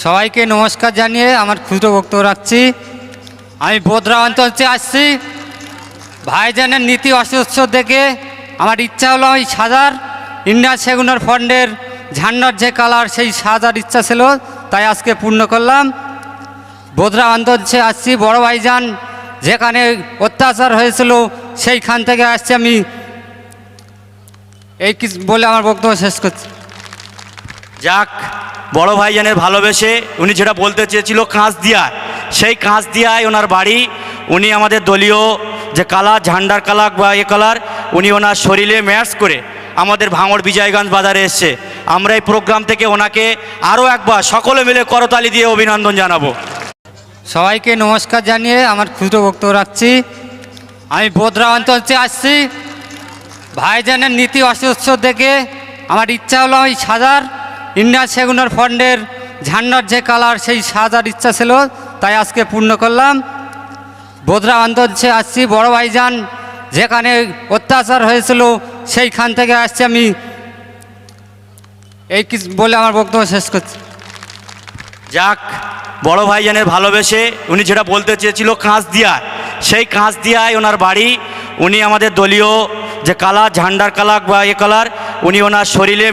সবাইকে নমস্কার জানিয়ে আমার ক্ষুদ্র বক্তব্য রাখছি। আমি বোদরা অঞ্চল থেকে আসছি। ভাইজানের নীতি অস্বচ্ছ দেখে আমার ইচ্ছা হলো ওই সাজার ইন্ডিয়ান সেগুনার ফান্ডের ঝান্ডার যে কালার সেই সাজার ইচ্ছা ছিল, তাই আজকে পূর্ণ করলাম। বোদরা অঞ্চল থেকে আসছি, বড় ভাইজান যেখানে অত্যাচার হয়েছিল সেইখান থেকে আসছি আমি। এই কিছু বলে আমার বক্তব্য শেষ করছি। যাক, বড় ভাইজানের ভালোবেসে উনি যেটা বলতে চেয়েছিল কাঁচ দিয়া, সেই কাঁচ দিয়ায় ওনার বাড়ি। উনি আমাদের দলীয় যে কালার, ঝান্ডার কালার বা এ কালার, উনি ওনার শরীরে ম্যাচ করে আমাদের ভাঙড় বিজয়গঞ্জ বাজারে এসছে। আমরা এই প্রোগ্রাম থেকে ওনাকে আরও একবার সকলে মিলে করতালি দিয়ে অভিনন্দন জানাবো। সবাইকে নমস্কার জানিয়ে আমার ক্ষুদ্র বক্তব্য রাখছি। আমি বোদরা অঞ্চল থেকে আসছি। ভাইজানের নীতি অস্বচ্ছ দেখে আমার ইচ্ছা হলো ওই সাজার ইন্ডিয়ান সেগুনার ফান্ডের ঝান্ডার যে কালার সেই সাজার ইচ্ছা ছিল, তাই আজকে পূর্ণ করলাম। বোদরা অঞ্চল থেকে আসছি, বড় ভাইজান যেখানে অত্যাচার হয়েছিল সেইখান থেকে আসছি আমি। এই কিছু বলে আমার বক্তব্য শেষ করছি। যাক, বড় ভাইজানের ভালোবেসে উনি যেটা বলতে চেয়েছিল কাঁচ দিয়া, সেই কাঁচ দিয়ায় ওনার বাড়ি। উনি আমাদের দলীয় যে কালার, ঝান্ডার কালার বা এ কালার, উনি ওনার শরীরে